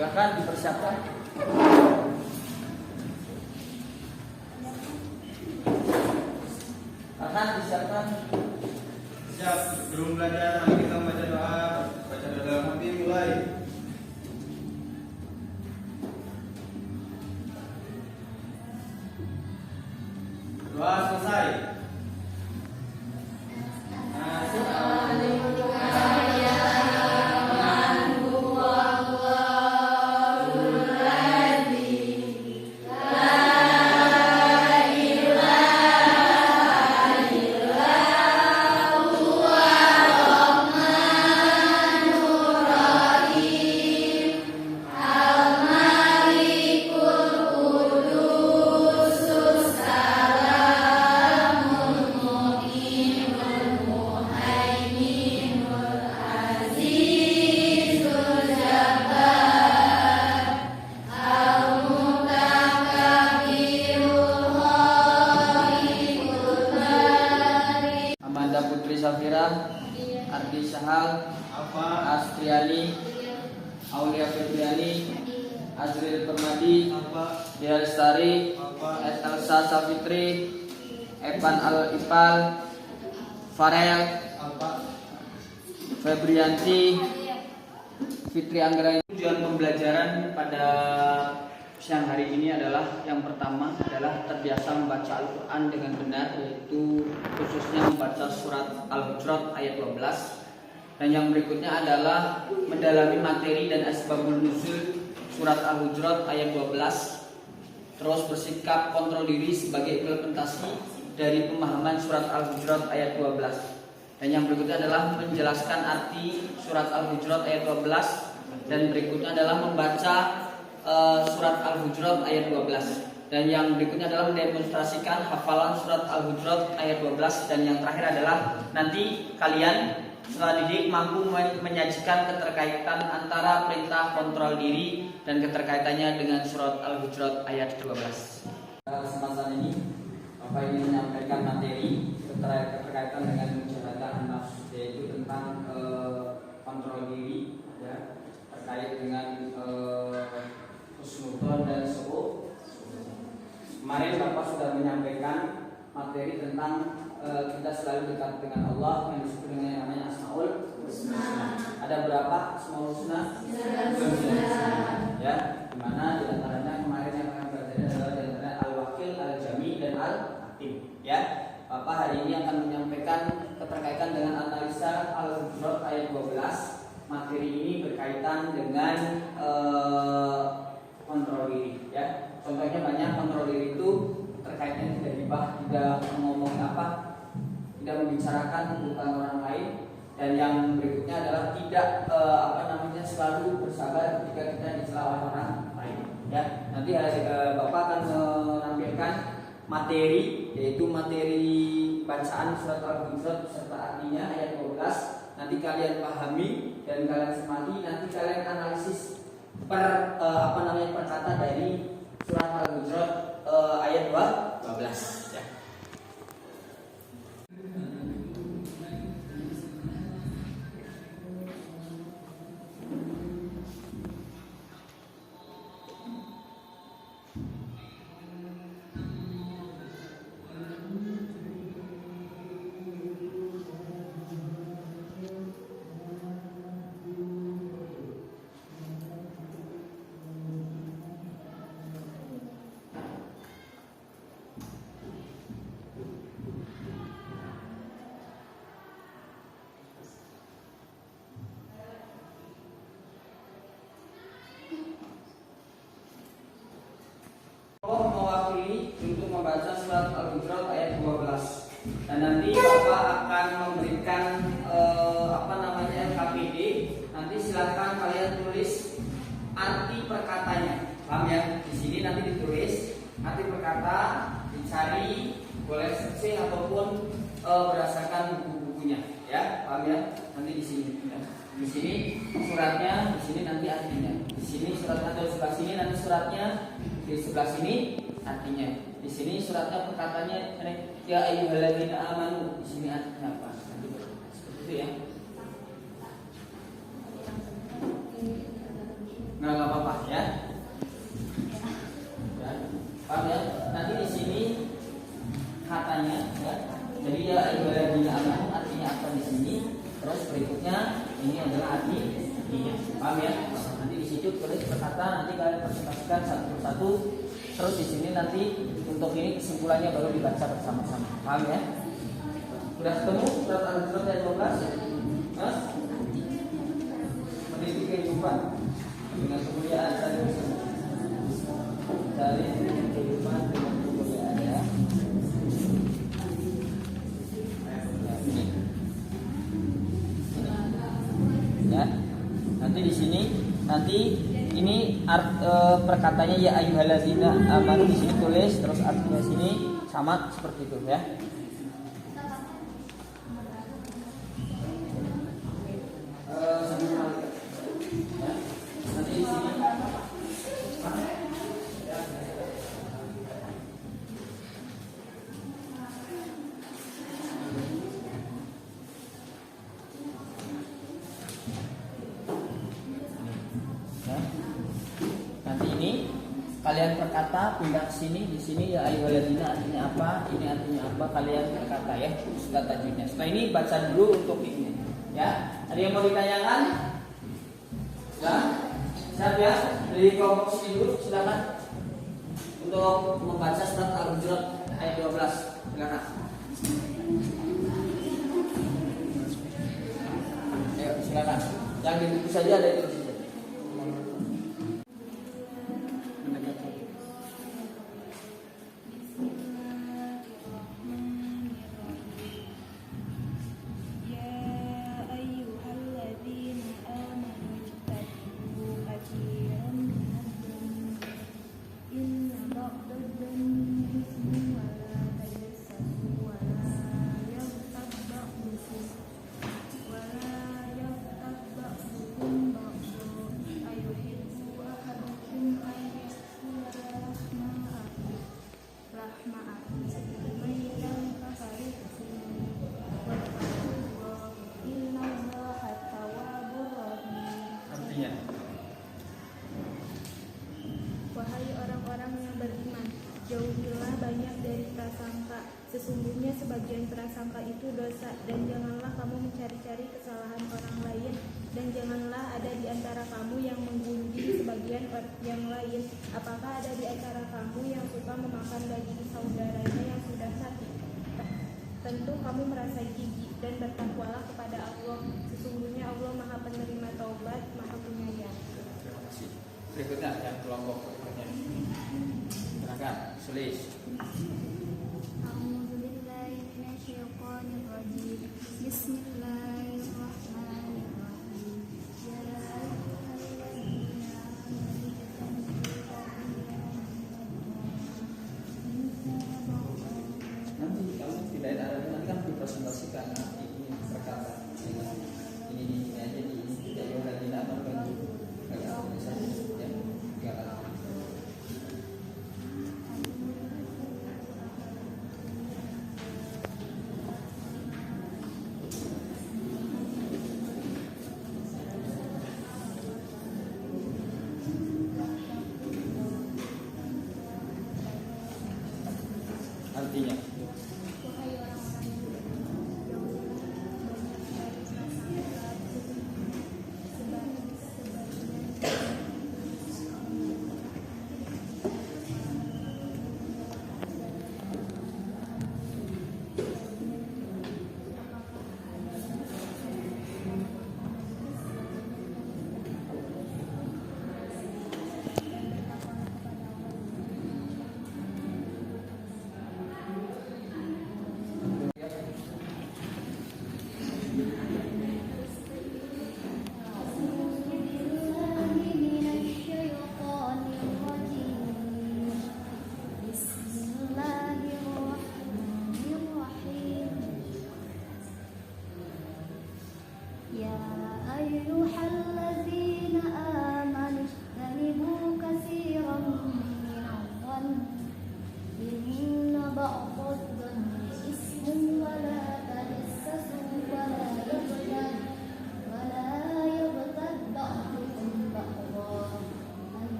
Silakan dipersiapkan. Silakan disiapkan. Siap, sebelum belajar mari kita membaca doa. Baca doa dalam hati, mulai. Doa selesai. Safira, Ardi Sahal, Astriani, Aulia Febriani, Azril Permadi, Dia Lestari, Elsa Safitri, Evan Al-Ipal, Farel, Febrianti, Fitri Anggreni. Tujuan pembelajaran pada siang hari ini adalah yang pertama adalah terbiasa membaca Al-Quran dengan benar, yaitu khususnya membaca surat Al-Hujurat ayat 12. Dan yang berikutnya adalah mendalami materi dan asbabul nuzul surat Al-Hujurat ayat 12. Terus bersikap kontrol diri sebagai implementasi dari pemahaman surat Al-Hujurat ayat 12. Dan yang berikutnya adalah menjelaskan arti surat Al-Hujurat ayat 12. Dan berikutnya adalah membaca surat Al-Hujurat ayat 12. Dan yang berikutnya adalah mendemonstrasikan hafalan surat Al-Hujurat ayat 12. Dan yang terakhir adalah nanti kalian setelah didik mampu menyajikan keterkaitan antara perintah kontrol diri dan keterkaitannya dengan surat Al-Hujurat ayat 12. Kesempatan ini Bapak ingin menyampaikan materi keterkaitan dengan mujahadah an-nafs, yaitu tentang kontrol diri ya, terkait dengan husnudzon dan su'ud. Kemarin Bapak sudah menyampaikan materi tentang kita selalu dekat dengan Allah yang disebut dengan yang namanya Asmaul Husna. Ada berapa Asmaul Husna? Ya, dimana diantaranya kemarin yang akan belajar adalah diantaranya Al-Wakil, Al-Jami dan Al-Hakim. Ya, Bapak hari ini akan menyampaikan keterkaitan dengan analisa Al-Hujurat ayat 12. Materi ini berkaitan dengan kontrol diri ya. Contohnya banyak. Kontrol diri itu terkaitnya tidak hibah, tidak ngomong tidak membicarakan kebutuhan orang lain. Dan yang berikutnya adalah tidak selalu bersabar ketika kita dicela oleh orang lain ya. Nanti Bapak akan menampilkan materi, yaitu materi bacaan surat Al-Hujurat serta artinya ayat 12. Nanti kalian pahami dan kalian cermati, nanti kalian analisis perkata dari surat Al-Hujurat ayat 12 ya. Mewakili untuk membaca surat Al-Hujurat ayat 12. Dan nanti Bapak akan memberikan LKPD. Nanti silakan kalian tulis arti perkatanya. Paham ya? Di sini nanti ditulis arti perkata, dicari boleh searching ataupun berdasarkan buku-bukunya ya. Paham ya? Nanti di sini ya. Di sini suratnya, di sini nanti artinya. Di sini suratnya atau sebelah sini nanti suratnya, di sebelah sini artinya. Di sini suratnya perkataannya ya ayyuhalladzina amanu. Di sini artinya apa? Nanti seperti itu ya. Nggak apa-apa. Paham ya? Nanti di sini katanya ya. Jadi ya ayyuhalladzina amanu artinya apa di sini? Terus berikutnya ini adalah artinya. Paham ya? Nanti di situ tulis perkata, nanti kalian presentasikan satu persatu. Terus di sini nanti untuk ini kesimpulannya baru dibaca bersama-sama. Paham ya? Sudah ketemu surat Al-Hujurat ayat 12? Mas? Mendidik kehidupan dengan kemuliaan dari kehidupan dengan kemuliaan ya. Ya. Nanti di sini ini perkataannya ya ayyuhallazina amanu di sini tulis, terus artinya sini sama seperti itu ya. Nanti di sini nanti ini kalian berkata pindah ke sini, di sini ya ayyuhalladzina artinya apa, ini artinya apa, kalian berkata ya sudah tajwidnya. Setelah ini baca dulu untuk ini ya. Ada yang mau ditanyakan? Ya, siap ya. Dari kelompok sini dulu silakan untuk membaca surat Al-Hujurat ayat 12. Silakan. Ayo silakan. Yang di buku saja ada itu. Wahai orang-orang yang beriman, jauhilah banyak dari prasangka. Sesungguhnya sebagian prasangka itu dosa. Dan janganlah kamu mencari-cari kesalahan orang lain. Dan janganlah ada di antara kamu yang menggunjing sebagian yang lain. Apakah ada di antara kamu yang suka memakan daging saudaranya yang sudah mati? Tentu kamu merasa jijik dan bertakwalah kepada Allah. Sesungguhnya Allah Maha Penerima Taubat, Maha Penyayang. Terima kasih. Berikutnya yang kelompok berikutnya. Silakan, tulis. Bismillahirrahmanirrahim. Nanti kalau tidak ada nanti kan dipresentasikan nanti ini perkataan ini aja di ini tidak ada di nama bagi saja ya tiga kali. Artinya Wahai orang-orang yang beriman, jauhilah banyak dari prasangka.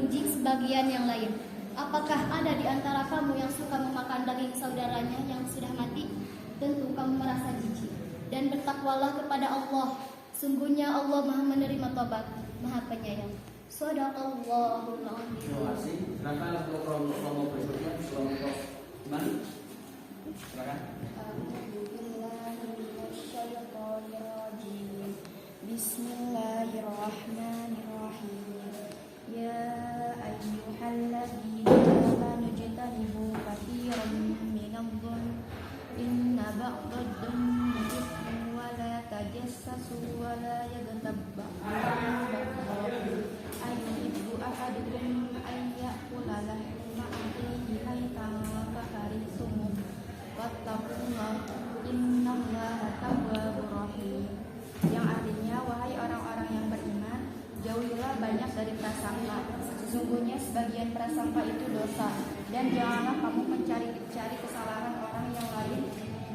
membenci sebagian yang lain. Apakah ada di antara kamu yang suka memakan daging saudaranya yang sudah mati? Tentu kamu merasa jijik. Dan bertakwalah kepada Allah. Sungguhnya Allah Maha menerima tobat, Maha penyayang. Shadaqallahul Azim. Terima kasih. Silakan untuk kelompok berikutnya, kelompok gimana? Silakan. Bismillahirrahmanirrahim. Ya ayyuhalladzina amanu ijtanibu katsiran minadh-dhunni inna ba'dadh-dhunni ithmun wa la tajassasu wa la yaghtab ba'dukum ayyuhibbu ahadukum an ya'kula lahma akhihi maytan fakarihtumuh wattaqullaha innallaha tawwabur rahim. Yang artinya, wahai orang-orang yang beriman, jauhilah banyak dari prasangka. Sesungguhnya sebagian prasangka itu dosa. Dan janganlah kamu mencari-cari kesalahan orang yang lain.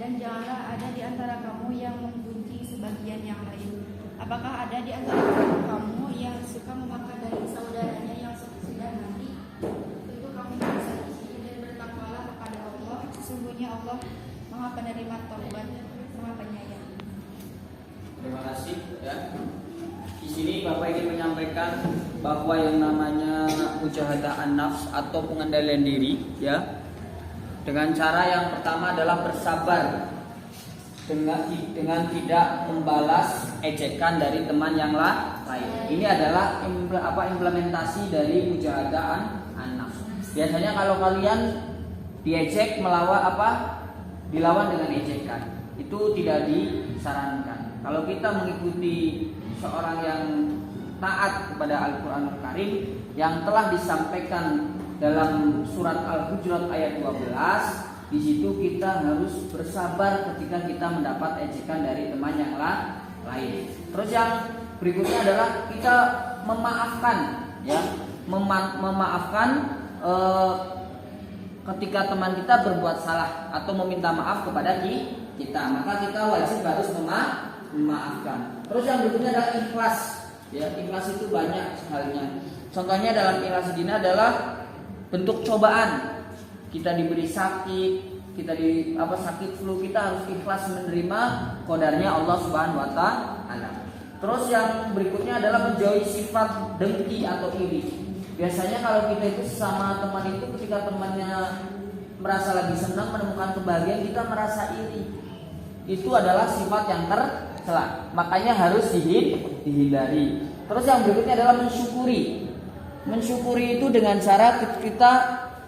Dan janganlah ada di antara kamu yang membenci sebagian yang lain. Apakah ada di antara kamu yang suka memakan daging saudaranya yang sudah mati? Tentu kamu merasa jijik dan bertakwalah kepada Allah. Sesungguhnya Allah Maha penerima taubat, Maha penyayang. Terima kasih ya. Di sini Bapak ingin menyampaikan bahwa yang namanya mujahadah an-nafs atau pengendalian diri ya, dengan cara yang pertama adalah bersabar dengan tidak membalas ejekan dari teman yang lain. Ini adalah implementasi dari mujahadah an-nafs. Biasanya kalau kalian diejek dilawan dengan ejekan, itu tidak disarankan. Kalau kita mengikuti seorang yang taat kepada Al-Quranul Karim yang telah disampaikan dalam surat Al-Hujurat ayat 12, di situ kita harus bersabar ketika kita mendapat ejekan dari teman yang lain. Terus yang berikutnya adalah kita memaafkan, ya, memaafkan ketika teman kita berbuat salah atau meminta maaf kepada kita, maka kita wajib harus memaafkan. Terus yang berikutnya adalah ikhlas. Ya, ikhlas itu banyak halnya. Contohnya dalam ikhlas ini adalah bentuk cobaan. Kita diberi sakit, kita sakit flu, kita harus ikhlas menerima qadarnya Allah Subhanahu wa taala. Terus yang berikutnya adalah menjauhi sifat dengki atau iri. Biasanya kalau kita itu sama teman itu, ketika temannya merasa lagi senang menemukan kebahagiaan, kita merasa iri. Itu adalah sifat yang tercela, makanya harus dihindari. Terus yang berikutnya adalah mensyukuri. Mensyukuri itu dengan cara kita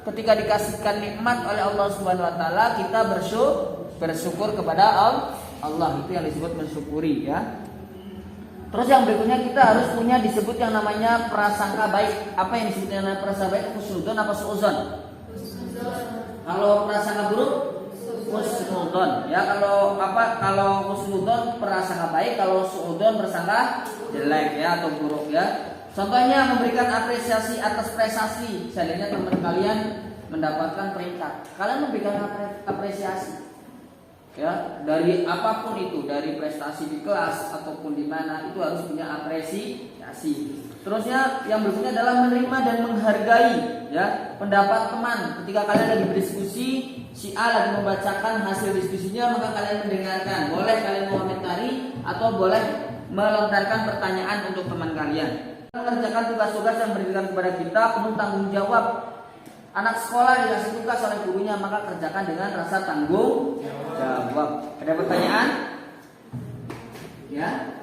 ketika dikasihkan nikmat oleh Allah Subhanahu wa taala, kita bersyukur kepada Allah. Itu yang disebut mensyukuri ya. Terus yang berikutnya kita harus punya disebut yang namanya prasangka baik. Apa yang disebut namanya prasangka baik? Husnudzon apa suudzon? Kalau prasangka buruk husnudzon. Ya, kalau husnudzon prasangka baik, kalau suudzon prasangka jelek ya atau buruk ya. Contohnya memberikan apresiasi atas prestasi. Seandainya teman kalian mendapatkan peringkat, kalian memberikan apresiasi. Ya, dari apapun itu, dari prestasi di kelas ataupun di mana, itu harus punya apresiasi. Terusnya yang berikutnya adalah menerima dan menghargai ya pendapat teman. Ketika kalian lagi berdiskusi, si A lagi membacakan hasil diskusinya, maka kalian mendengarkan. Boleh kalian mengomentari atau boleh melontarkan pertanyaan untuk teman kalian. Mengerjakan tugas-tugas yang diberikan kepada kita penuh tanggung jawab. Anak sekolah dikasih tugas oleh gurunya, maka kerjakan dengan rasa tanggung jawab. Ada pertanyaan? Ya.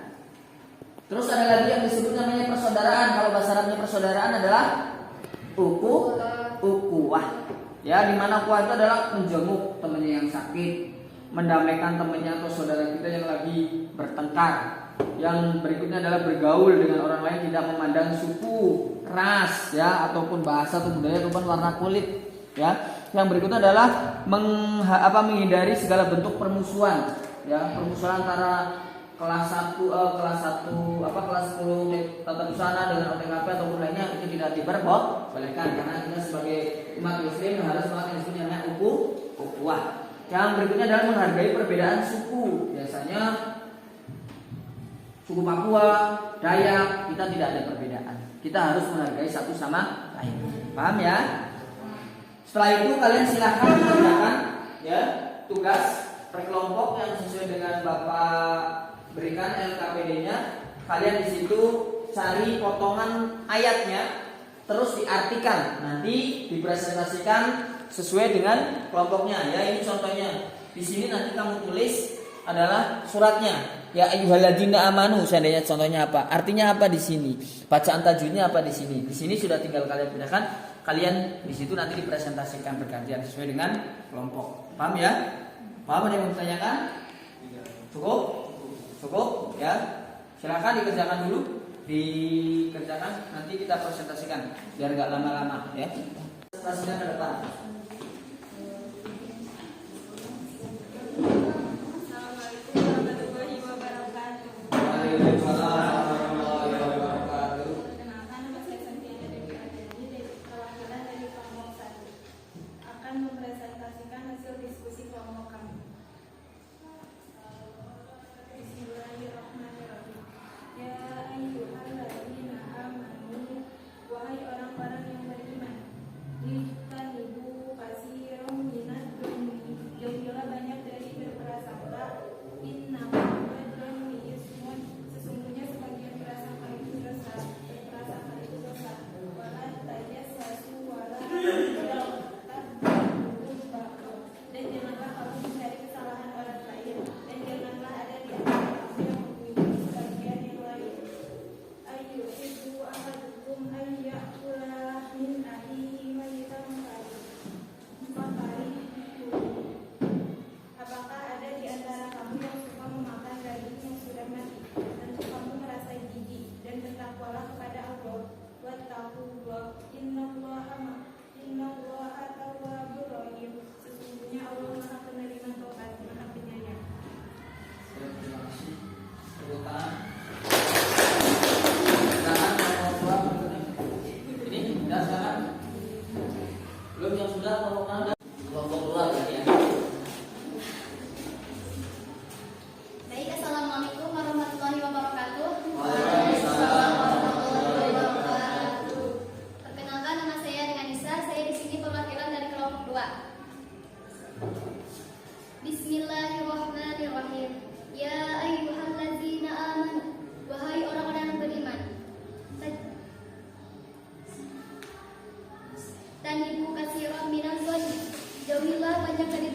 Terus ada lagi yang disebut namanya persaudaraan. Kalau bahasa Arabnya persaudaraan adalah ukuwah. Ya, di mana ukuwah itu adalah menjenguk temannya yang sakit, mendamaikan temannya atau saudara kita yang lagi bertengkar. Yang berikutnya adalah bergaul dengan orang lain tidak memandang suku, ras ya ataupun bahasa atau budaya ataupun warna kulit ya. Yang berikutnya adalah menghindari segala bentuk permusuhan ya, permusuhan antara kelas 10 tata busana dengan OTKP ataupun lainnya, itu tidak diperbolehkan karena kita sebagai umat muslim harus melakukan yang disebut namanya ukuwah. Yang berikutnya adalah menghargai perbedaan suku. Biasanya suku Papua, Dayak, kita tidak ada perbedaan. Kita harus menghargai satu sama lain. Paham ya? Setelah itu kalian silahkan mengerjakan ya tugas per kelompok yang sesuai dengan Bapak berikan LKPD-nya. Kalian di situ cari potongan ayatnya, terus diartikan, nanti dipresentasikan sesuai dengan kelompoknya. Ya ini contohnya. Di sini nanti kamu tulis adalah suratnya. Ya ayyuhalladzina amanu, seandainya contohnya apa? Artinya apa di sini? Bacaan tajwidnya apa di sini? Di sini sudah tinggal kalian pindahkan. Kalian di situ nanti dipresentasikan bergantian sesuai dengan kelompok. Paham ya? Paham ada yang mau ditanyakan? Cukup? Cukup ya. Silakan dikerjakan dulu. Dikerjakan nanti kita presentasikan biar gak lama-lama ya. Presentasikan ke depan. Jauhilah banyak dari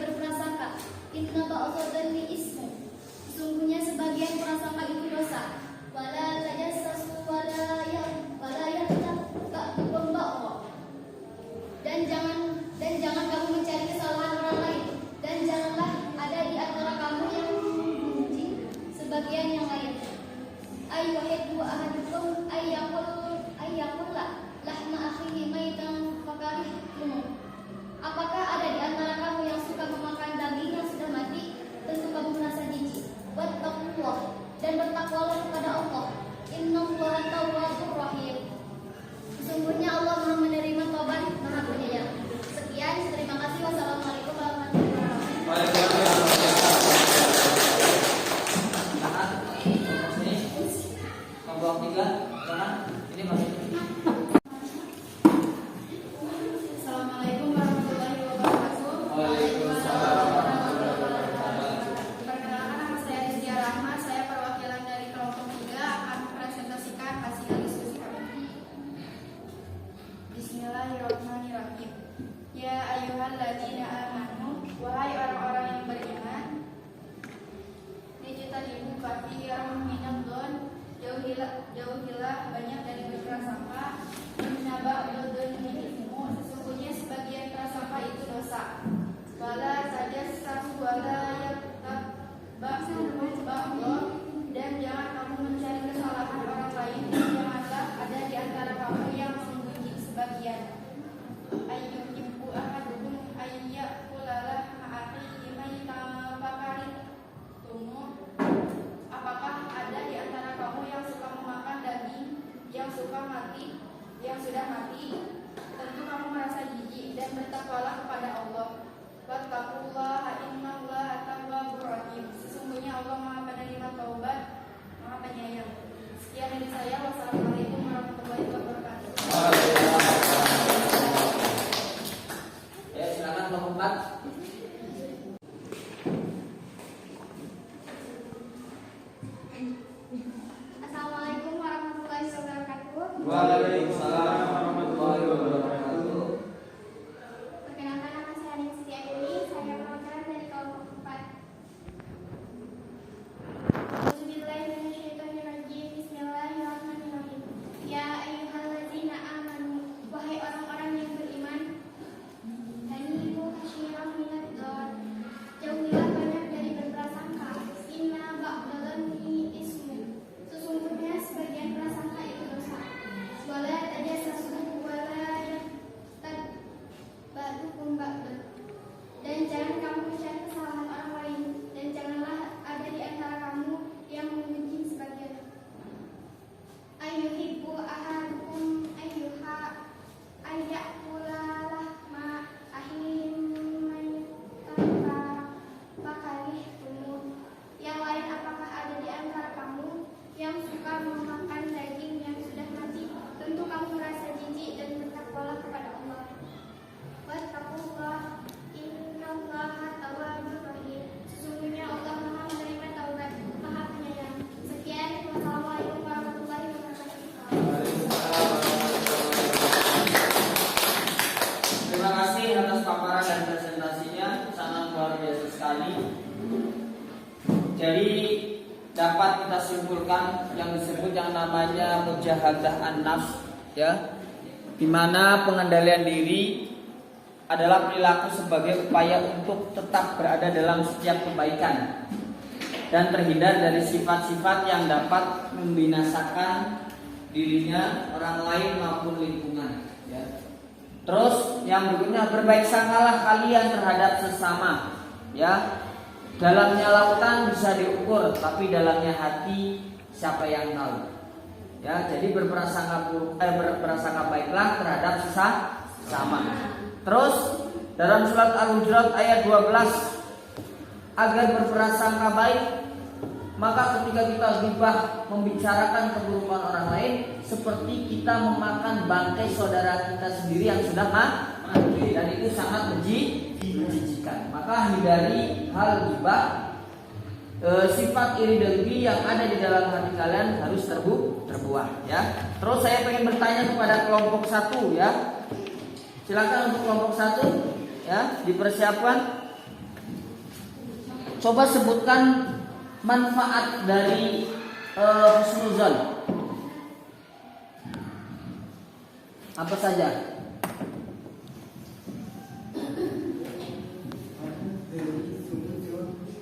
berprasangka. Innaba ba'dun sesungguhnya sebagian prasangka itu dosa. Wala tajassasu wala ba'dallah, dan jangan kamu mencari kesalahan orang lain, dan janganlah ada di antara kamu yang sembunyi sebagian. Ayyuhibbu ahadukum ayyakula ma'akhihi maitan fakarihtum. Apakah ada di antara kamu yang suka memakan daging yang sudah mati? Tentu kamu merasa jijik, dan bertakwalah kepada Allah. Wattaqullaha innallaha tawwabur rahim. Sesungguhnya Allah Maha penerima taubat, Maha penyayang. Sekian dari saya. Wassalamualaikum warahmatullahi wabarakatuh. Jadi dapat kita simpulkan yang disebut yang namanya mujahadah an-nafs, ya, di mana pengendalian diri adalah perilaku sebagai upaya untuk tetap berada dalam setiap kebaikan dan terhindar dari sifat-sifat yang dapat membinasakan dirinya, orang lain maupun lingkungan, ya. Terus yang berikutnya, berbaik sangkalah kalian terhadap sesama, ya. Dalamnya lautan bisa diukur, tapi dalamnya hati siapa yang tahu, ya. Jadi berprasangka baiklah terhadap sesama. Terus dalam surat Al-Hujurat ayat 12, agar berprasangka baik, maka ketika kita ghibah membicarakan keburukan orang lain, seperti kita memakan bangkai saudara kita sendiri yang sudah mati, dan itu sangat menjijikan. Maka hindari hal ghibah. Sifat iri dengki yang ada di dalam hati kalian harus terbuang, ya. Terus saya ingin bertanya kepada kelompok 1, ya. Silakan untuk kelompok 1, ya, dipersiapkan. Coba sebutkan manfaat dari husnuzon. Apa saja?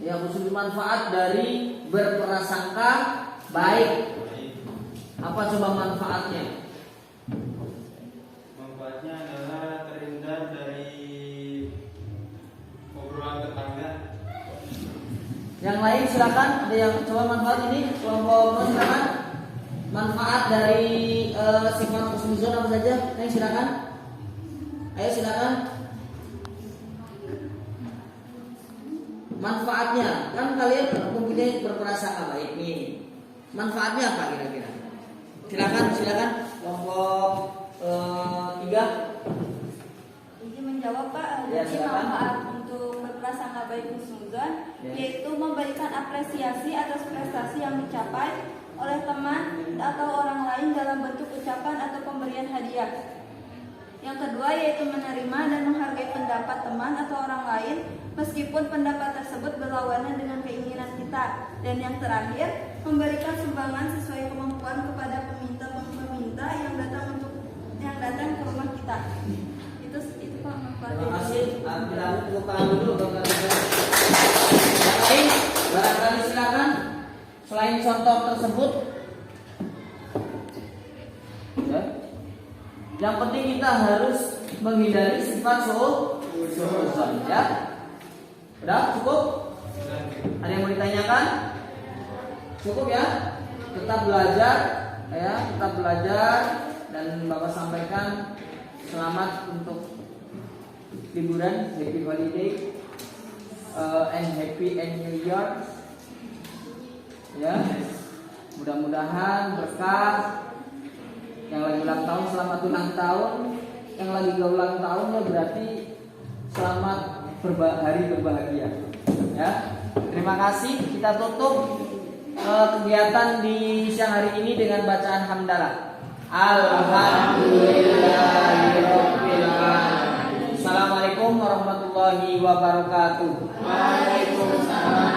Ya, khusus manfaat dari berprasangka baik. Apa coba manfaatnya? Manfaatnya adalah terhindar dari obrolan tetangga. Yang lain silakan, ada yang coba manfaat ini, kelompok silakan. Manfaat dari sifat husnuzon apa saja? Ayo silakan. Ayo silakan. Manfaatnya, kan kalian mempunyai berprasangka baik nih. Manfaatnya apa kira-kira? Silakan kelompok 3. Izin menjawab Pak. Ya, Jadi silakan. manfaat untuk berprasangka baik husnuzon, Ya. yaitu memberikan apresiasi atas prestasi yang dicapai oleh teman atau orang lain dalam bentuk ucapan atau pemberian hadiah. Yang kedua yaitu menerima dan menghargai pendapat teman atau orang lain meskipun pendapat tersebut berlawanan dengan keinginan kita. Dan yang terakhir, memberikan sumbangan sesuai kemampuan kepada peminta yang datang ke rumah kita. Itu Pak manfaatnya. Terima kasih. Kita tepuk tangan dulu untuk kalian. Yang lain, barangkali silakan. Selain contoh tersebut, ya. Yang penting kita harus menghindari sifat suudzon, ya. Udah cukup? Ada yang mau ditanyakan? Cukup ya? Tetap belajar, ya. Tetap belajar dan Bapak sampaikan selamat untuk liburan, happy holiday, and happy New Year, ya. Mudah-mudahan berkah. Yang lagi ulang tahun selamat ulang tahun, yang lagi gak ulang tahun ya berarti selamat hari berbahagia, ya. Terima kasih. Kita tutup kegiatan di siang hari ini dengan bacaan hamdalah. Alhamdulillahirabbil alamin. Assalamualaikum warahmatullahi wabarakatuh. Waalaikumsalam.